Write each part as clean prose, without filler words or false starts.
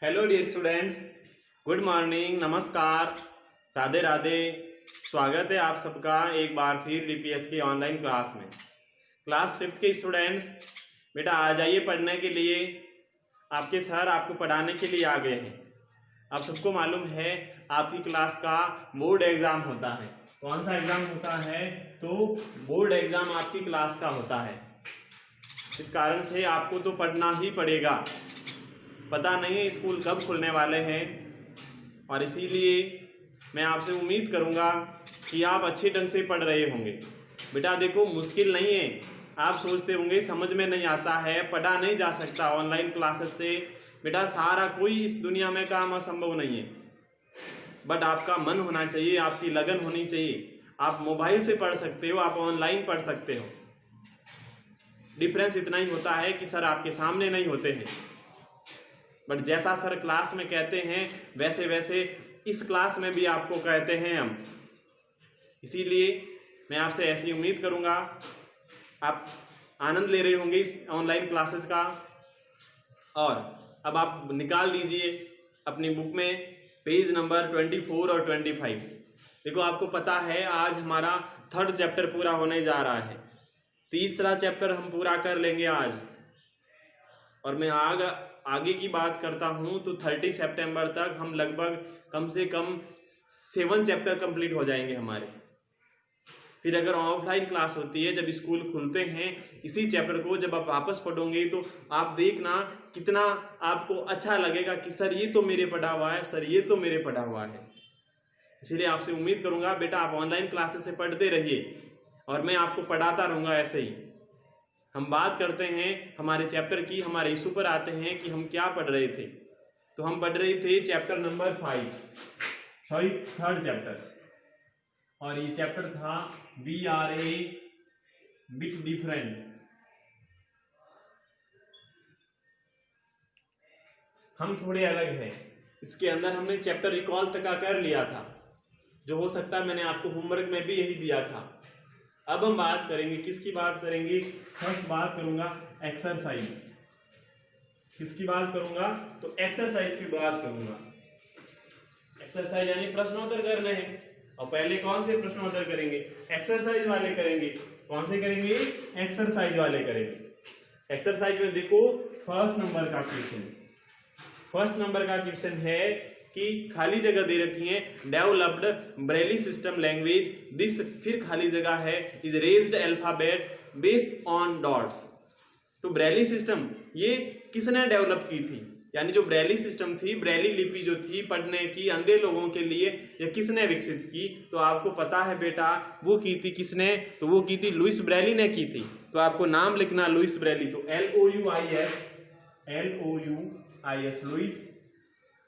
Hello dear students, good morning, नमस्कार, राधे राधे। स्वागत है आप सबका एक बार फिर डीपीएस की ऑनलाइन क्लास में। क्लास 5th के स्टूडेंट्स बेटा आ जाइए पढ़ने के लिए। आपके सर आपको पढ़ाने के लिए आ गए हैं। आप सबको मालूम है आपकी क्लास का बोर्ड एग्जाम होता है। कौन सा एग्जाम होता है? तो बोर्ड एग्जाम आपकी क्लास का होता है। इस कारण से आपको तो पढ़ना ही पड़ेगा। पता नहीं है स्कूल कब खुलने वाले हैं और इसीलिए मैं आपसे उम्मीद करूंगा कि आप अच्छे ढंग से पढ़ रहे होंगे। बेटा देखो, मुश्किल नहीं है। आप सोचते होंगे समझ में नहीं आता है, पढ़ा नहीं जा सकता ऑनलाइन क्लासेस से। बेटा सारा कोई इस दुनिया में काम असंभव नहीं है, बट आपका मन होना चाहिए, आपकी लगन होनी चाहिए। आप मोबाइल से पढ़ सकते हो, आप ऑनलाइन पढ़ सकते हो। डिफरेंस इतना ही होता है कि सर आपके सामने नहीं होते हैं, बट जैसा सर क्लास में कहते हैं वैसे वैसे इस क्लास में भी आपको कहते हैं हम। इसीलिए मैं आपसे ऐसी उम्मीद करूंगा आप आनंद ले रहे होंगे इस ऑनलाइन क्लासेस का। और अब आप निकाल लीजिए अपनी बुक में पेज नंबर 24 और 25। देखो, आपको पता है आज हमारा 3rd चैप्टर पूरा होने जा रहा है। 3रा चैप्टर हम पूरा कर लेंगे आज। और मैं आगे की बात करता हूं तो 30 सितंबर तक हम लगभग कम से कम 7 चैप्टर कंप्लीट हो जाएंगे हमारे। फिर अगर ऑफलाइन क्लास होती है, जब स्कूल खुलते हैं, इसी चैप्टर को जब आप वापस पढ़ोगे तो आप देखना कितना आपको अच्छा लगेगा कि सर ये तो मेरे पढ़ा हुआ है, सर ये तो मेरे पढ़ा हुआ है। इसीलिए आपसे उम्मीद करूंगा बेटा आप ऑनलाइन क्लासेस से पढ़ते रहिए और मैं आपको पढ़ाता रहूंगा ऐसे ही। हम बात करते हैं हमारे चैप्टर की, हमारे इशू पर आते हैं कि हम क्या पढ़ रहे थे। तो हम पढ़ रहे थे चैप्टर नंबर 3rd चैप्टर, और ये चैप्टर था we are a bit different. हम थोड़े अलग हैं। इसके अंदर हमने चैप्टर रिकॉल तक कर लिया था, जो हो सकता है मैंने आपको होमवर्क में भी यही दिया था। अब हम बात करेंगे, किसकी बात करेंगे? फर्स्ट बात करूंगा एक्सरसाइज। किसकी बात करूंगा? तो एक्सरसाइज की बात करूंगा। एक्सरसाइज यानी प्रश्नोत्तर करने हैं। और पहले कौन से प्रश्नोत्तर करेंगे? एक्सरसाइज वाले करेंगे। कौन से करेंगे? एक्सरसाइज वाले करेंगे। एक्सरसाइज में देखो फर्स्ट नंबर का क्वेश्चन है कि खाली जगह दे रखी है, developed Braille system language this, फिर खाली जगह है, is raised alphabet based on dots. तो ब्रेली सिस्टम ये किसने डेवलप की थी? यानी जो ब्रेली सिस्टम थी, ब्रेली लिपि जो थी पढ़ने की अंधे लोगों के लिए, ये किसने विकसित की? तो आपको पता है बेटा वो की थी किसने? तो वो की थी लुइस ब्रेली ने की थी। तो आपको नाम लिखना लुइस ब्रेली। तो LOUIS Louis,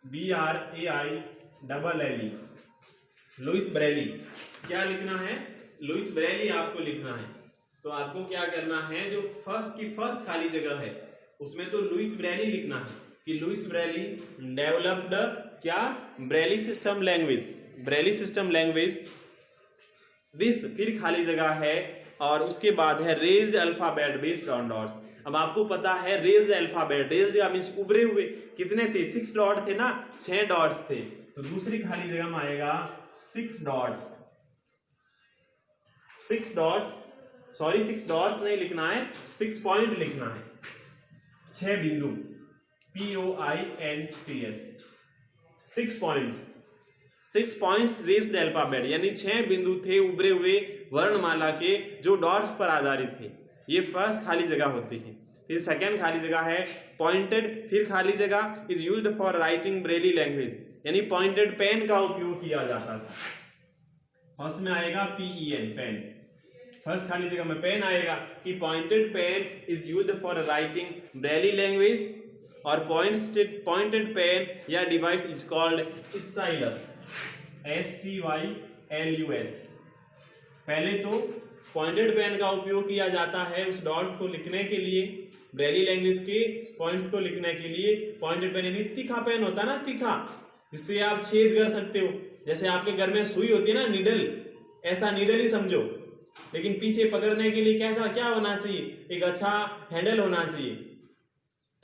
BRAILLE Louis Braille. क्या लिखना है? लुइस ब्रेली आपको लिखना है। तो आपको क्या करना है, जो फर्स्ट खाली जगह है उसमें तो लुइस ब्रेली लिखना है कि लुइस ब्रेली डेवलप्ड क्या? ब्रेली सिस्टम लैंग्वेज दिस, फिर खाली जगह है और उसके बाद है raised alphabet based on dots. अब आपको पता है रेज्ड अल्फाबेट, रेज्ड मींस उभरे हुए कितने थे? 6 डॉट थे ना, 6 डॉट्स थे। तो दूसरी खाली जगह में आएगा 6 डॉट्स। 6 डॉट्स नहीं लिखना है, 6 पॉइंट लिखना है। 6 बिंदु, POINTS 6 पॉइंट्स रेज्ड अल्फाबेट, यानी 6 बिंदु थे उभरे हुए वर्णमाला के जो डॉट्स पर आधारित थे। ये फर्स्ट खाली जगह होती है। फिर सेकेंड खाली जगह है पॉइंटेड, फिर खाली जगह is used for writing Braille language, यानी पॉइंटेड पेन का उपयोग किया जाता था। फर्स्ट में आएगा PEN पेन, फर्स्ट खाली जगह में पेन आएगा कि pointed pen is used for writing Braille language, और पॉइंटेड पेन या device is called stylus, STYLUS। पहले तो पॉइंटेड पेन का उपयोग किया जाता है उस डॉट्स को लिखने के लिए, ब्रेली लैंग्वेज के पॉइंट्स को लिखने के लिए। पॉइंटेड पेन यानी तीखा पेन होता है ना, तीखा, जिससे आप छेद कर सकते हो। जैसे आपके घर में सुई होती है ना, नीडल, ऐसा नीडल ही समझो, लेकिन पीछे पकड़ने के लिए कैसा क्या होना चाहिए? एक अच्छा हैंडल होना चाहिए,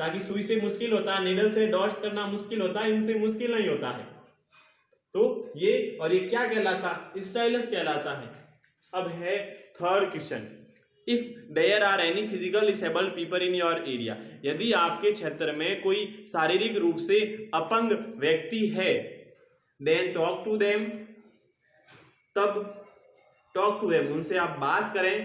ताकि सुई से मुश्किल होता है, नीडल से डॉट्स करना मुश्किल होता है, इनसे मुश्किल नहीं होता है। तो ये और ये क्या कहलाता है? स्टाइलस कहलाता है। अब है third question, if there are any physical disabled people in your area, यदि आपके क्षेत्र में कोई शारीरिक रूप से अपंग व्यक्ति है, देन टॉक टू देम, तब टॉक टू देम, उनसे आप बात करें,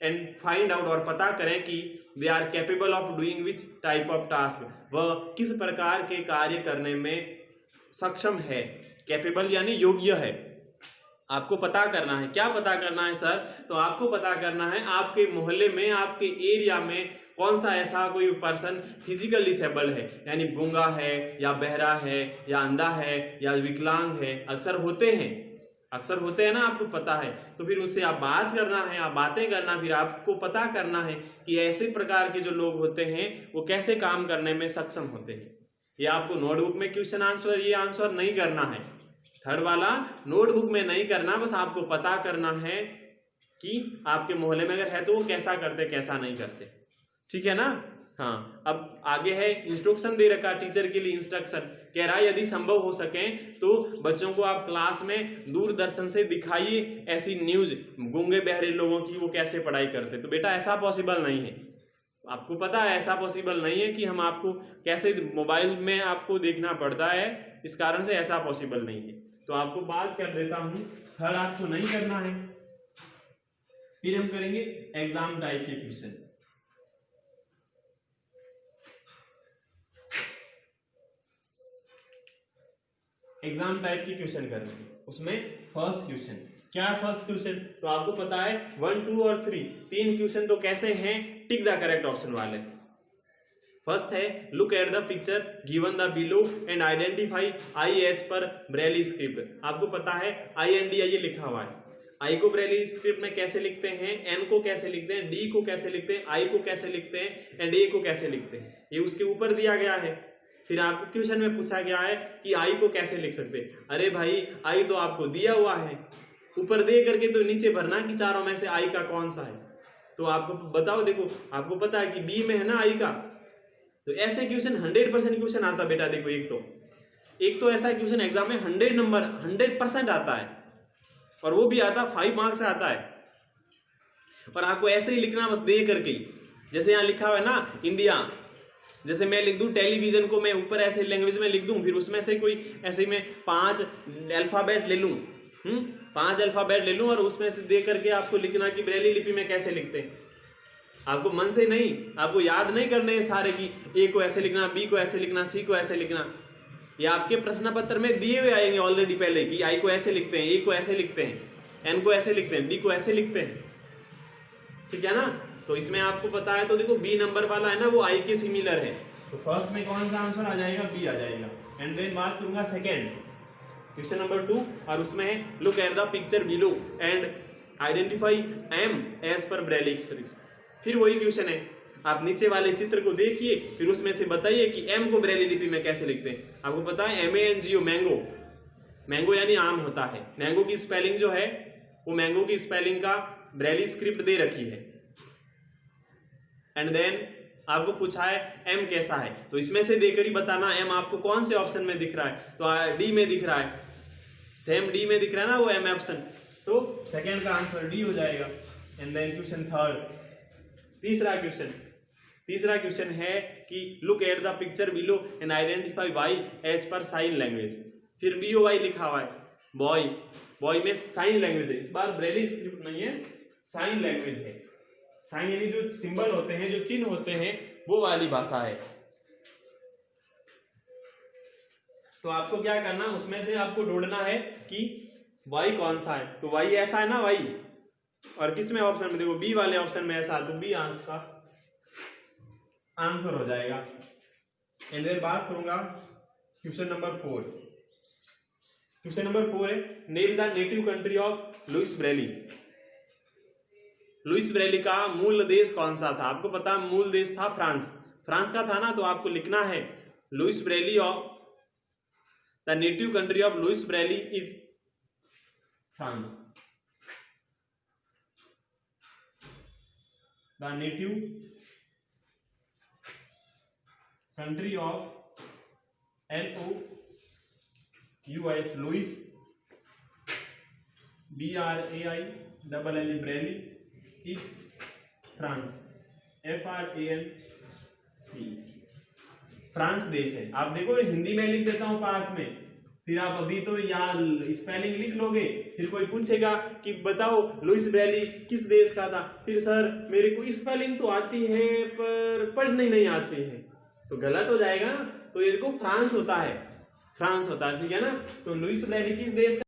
एंड फाइंड आउट, और पता करें कि they are capable of doing which type of task, वह किस प्रकार के कार्य करने में सक्षम है। कैपेबल यानी योग्य है। आपको पता करना है, क्या पता करना है सर? तो आपको पता करना है आपके मोहल्ले में, आपके एरिया में कौन सा ऐसा कोई पर्सन फिजिकल डिसेबल है, यानी गूंगा है या बहरा है या अंधा है या विकलांग है। अक्सर होते हैं ना, आपको पता है। तो फिर उससे आप बात करना है, आप बातें करना, फिर आपको पता करना है कि ऐसे प्रकार के जो लोग होते हैं वो कैसे काम करने में सक्षम होते हैं। ये आपको नोटबुक में क्वेश्चन आंसर ये आंसर नहीं करना है, थर्ड वाला नोटबुक में नहीं करना, बस आपको पता करना है कि आपके मोहल्ले में अगर है तो वो कैसा करते कैसा नहीं करते, ठीक है ना। हाँ, अब आगे है इंस्ट्रक्शन दे रखा टीचर के लिए। इंस्ट्रक्शन कह रहा है यदि संभव हो सके तो बच्चों को आप क्लास में दूरदर्शन से दिखाइए ऐसी न्यूज गूंगे बहरे लोगों की, वो कैसे पढ़ाई करते। तो बेटा ऐसा पॉसिबल नहीं है, आपको पता है ऐसा पॉसिबल नहीं है कि हम आपको कैसे मोबाइल में आपको देखना पड़ता है, इस कारण से ऐसा पॉसिबल नहीं है। तो आपको बात कर देता हूं, थर्ड आपको नहीं करना है। फिर हम करेंगे एग्जाम टाइप के क्वेश्चन। एग्जाम टाइप की क्वेश्चन करेंगे। उसमें फर्स्ट क्वेश्चन क्या है? फर्स्ट क्वेश्चन तो आपको पता है 1, 2 और 3 तीन क्वेश्चन तो कैसे हैं? टिक द करेक्ट ऑप्शन वाले। फर्स्ट है look at the picture given the below and identify I H पर ब्रेली स्क्रिप्ट। आपको पता है INDI लिखा हुआ है। आई को ब्रेली स्क्रिप्ट में कैसे लिखते हैं, एन को कैसे लिखते हैं, डी को कैसे लिखते हैं, आई को कैसे लिखते हैं, एंड ए को कैसे लिखते हैं, ये उसके ऊपर दिया गया है। फिर आपको क्वेश्चन में पूछा गया है कि आई को कैसे लिख सकते हैं। अरे भाई आई तो आपको दिया हुआ है, ऊपर दे करके तो नीचे भरना कि चारों में से आई का कौन सा है। तो आपको बताओ, देखो आपको पता है कि बी में है ना आई का। तो ऐसे क्वेश्चन 100% क्वेश्चन आता बेटा। देखो एक तो ऐसा क्वेश्चन एग्जाम में 100% आता है, और वो भी आता 5 मार्क्स से आता है। और आपको ऐसे ही लिखना बस दे करके, जैसे यहाँ लिखा हुआ है ना इंडिया, जैसे मैं लिख दूं टेलीविजन को मैं ऊपर ऐसे लैंग्वेज में लिख दूं, फिर उसमें से कोई ऐसे में 5 अल्फाबेट ले लूं, 5 अल्फाबेट ले लूं और उसमें से दे करके आपको लिखना कि ब्रेली लिपि में कैसे लिखते हैं। आपको मन से नहीं, आपको याद नहीं करने हैं सारे कि ए को ऐसे लिखना, बी को ऐसे लिखना, सी को ऐसे लिखना। ये आपके प्रश्न पत्र में दिए हुए आएंगे ऑलरेडी पहले कि आई को ऐसे लिखते हैं, ए को ऐसे लिखते हैं, एन को ऐसे लिखते हैं, डी को ऐसे लिखते हैं, ठीक है ना। तो इसमें आपको पता है। तो देखो बी नंबर वाला है ना वो आई के सिमिलर है, तो फर्स्ट में कौन सा आंसर आ जाएगा? बी आ जाएगा। एंड देन बात करूंगा सेकंड क्वेश्चन नंबर 2, और उसमें है look at the picture below and identify M as per Braille script. फिर वही क्वेश्चन है, आप नीचे वाले चित्र को देखिए, फिर उसमें से बताइए कि एम को ब्रेली लिपि में कैसे लिखते हैं। आपको पता है MANGO मैंगो, मैंगो यानी आम होता है। मैंगो की स्पेलिंग जो है वो मैंगो की स्पेलिंग का ब्रेली स्क्रिप्ट दे रखी है। एंड देन आपको पूछा है एम कैसा है, तो इसमें से देकर ही बताना एम आपको कौन से ऑप्शन में दिख रहा है। तो डी में दिख रहा है, सेम डी में दिख रहा है ना वो एम ऑप्शन, तो सेकंड का आंसर डी हो जाएगा। एंड देन क्वेश्चन थर्ड, तीसरा क्वेश्चन है कि look at the picture below and identify Y as per sign language. फिर BOY लिखा हुआ है, बॉय में साइन लैंग्वेज है। इस बार ब्रेली स्क्रिप्ट नहीं है, साइन लैंग्वेज है। साइन यानी जो सिंबल होते हैं, जो चिन्ह होते हैं, वो वाली भाषा है। तो आपको क्या करना, उसमें से आपको ढूंढना है कि वाई कौन सा है। तो वाई ऐसा है ना वाई, और किस में ऑप्शन में देखो बी वाले ऑप्शन में ऐसा, तो बी आंसर का आंसर हो जाएगा। एंड देन बात करूंगा क्वेश्चन नंबर 4। क्वेश्चन नंबर 4 है name the native country of Louis Braille. Louis Braille का मूल देश कौन सा था? आपको पता मूल देश था फ्रांस का था ना। तो आपको लिखना है Louis Braille of the native country of Louis Braille is France. The native country of LOUIS Louis, BRAILL Braille is France, FRANC France देश है। आप देखो हिंदी में लिख देता हूं पास में, फिर आप अभी तो यहाँ स्पेलिंग लिख लोगे, फिर कोई पूछेगा कि बताओ लुइस ब्रेली किस देश का था, फिर सर मेरे को स्पेलिंग तो आती है पर पढ़ने नहीं आती है, तो गलत हो जाएगा ना। तो ये देखो फ्रांस होता है, फ्रांस होता है, ठीक है ना। तो लुइस ब्रेली किस देश